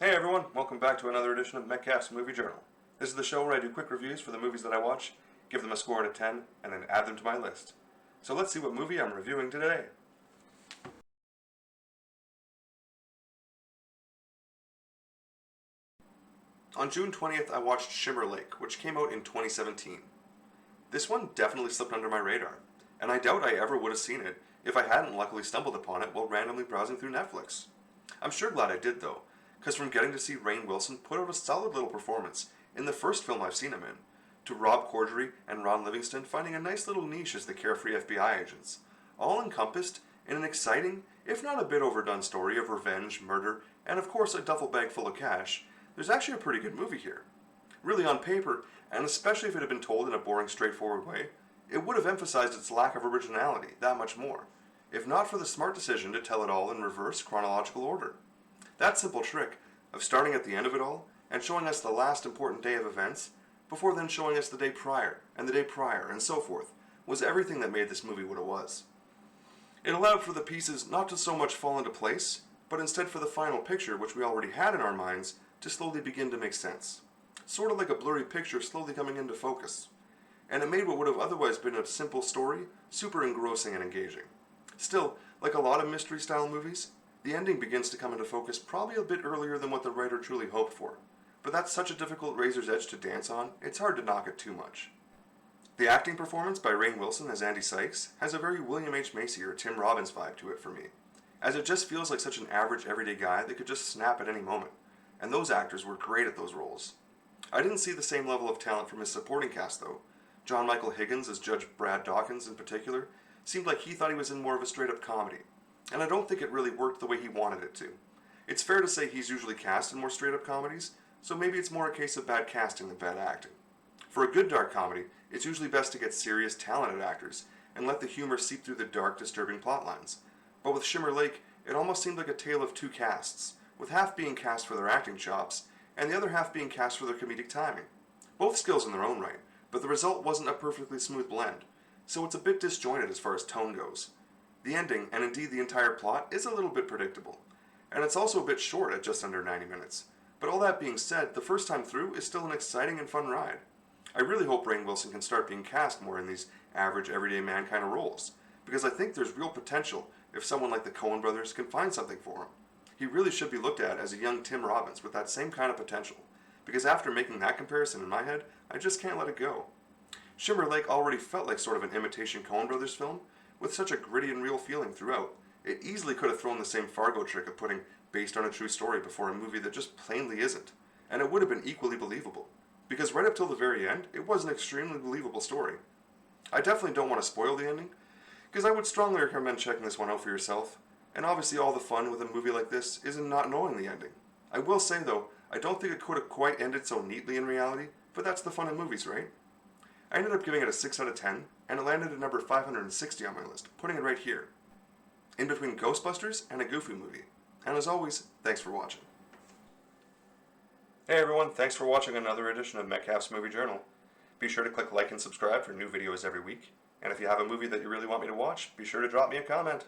Hey everyone, welcome back to another edition of Metcalf's Movie Journal. This is the show where I do quick reviews for the movies that I watch, give them a score out of 10, and then add them to my list. So let's see what movie I'm reviewing today. On June 20th, I watched Shimmer, which came out in 2017. This one definitely slipped under my radar, and I doubt I ever would have seen it if I hadn't luckily stumbled upon it while randomly browsing through Netflix. I'm sure glad I did though, because from getting to see Rainn Wilson put out a solid little performance in the first film I've seen him in, to Rob Corddry and Ron Livingston finding a nice little niche as the carefree FBI agents, all encompassed in an exciting, if not a bit overdone story of revenge, murder, and of course a duffel bag full of cash, there's actually a pretty good movie here. Really on paper, and especially if it had been told in a boring, straightforward way, it would have emphasized its lack of originality that much more, if not for the smart decision to tell it all in reverse chronological order. That simple trick of starting at the end of it all and showing us the last important day of events before then showing us the day prior and the day prior and so forth was everything that made this movie what it was. It allowed for the pieces not to so much fall into place, but instead for the final picture, which we already had in our minds, to slowly begin to make sense. Sort of like a blurry picture slowly coming into focus. And it made what would have otherwise been a simple story super engrossing and engaging. Still, like a lot of mystery-style movies, the ending begins to come into focus probably a bit earlier than what the writer truly hoped for. But that's such a difficult razor's edge to dance on, it's hard to knock it too much. The acting performance by Rainn Wilson as Andy Sykes has a very William H. Macy or Tim Robbins vibe to it for me, as it just feels like such an average everyday guy that could just snap at any moment, and those actors were great at those roles. I didn't see the same level of talent from his supporting cast though. John Michael Higgins as Judge Brad Dawkins in particular seemed like he thought he was in more of a straight-up comedy, and I don't think it really worked the way he wanted it to. It's fair to say he's usually cast in more straight-up comedies, so maybe it's more a case of bad casting than bad acting. For a good dark comedy, it's usually best to get serious, talented actors and let the humor seep through the dark, disturbing plot lines. But with Shimmer Lake, it almost seemed like a tale of two casts, with half being cast for their acting chops and the other half being cast for their comedic timing. Both skills in their own right, but the result wasn't a perfectly smooth blend, so it's a bit disjointed as far as tone goes. The ending, and indeed the entire plot, is a little bit predictable, and it's also a bit short at just under 90 minutes. But all that being said, the first time through is still an exciting and fun ride. I really hope Rainn Wilson can start being cast more in these average, everyday man kind of roles, because I think there's real potential if someone like the Coen brothers can find something for him. He really should be looked at as a young Tim Robbins with that same kind of potential, because after making that comparison in my head, I just can't let it go. Shimmer Lake already felt like sort of an imitation Coen brothers film, with such a gritty and real feeling throughout. It easily could have thrown the same Fargo trick of putting based on a true story before a movie that just plainly isn't, and it would have been equally believable, because right up till the very end, it was an extremely believable story. I definitely don't want to spoil the ending, because I would strongly recommend checking this one out for yourself, and obviously all the fun with a movie like this is in not knowing the ending. I will say though, I don't think it could have quite ended so neatly in reality, but that's the fun in movies, right? I ended up giving it a 6 out of 10, and it landed at number 560 on my list, putting it right here, in between Ghostbusters and a Goofy movie. And as always, thanks for watching. Hey everyone, thanks for watching another edition of Metcalf's Movie Journal. Be sure to click like and subscribe for new videos every week, and if you have a movie that you really want me to watch, be sure to drop me a comment.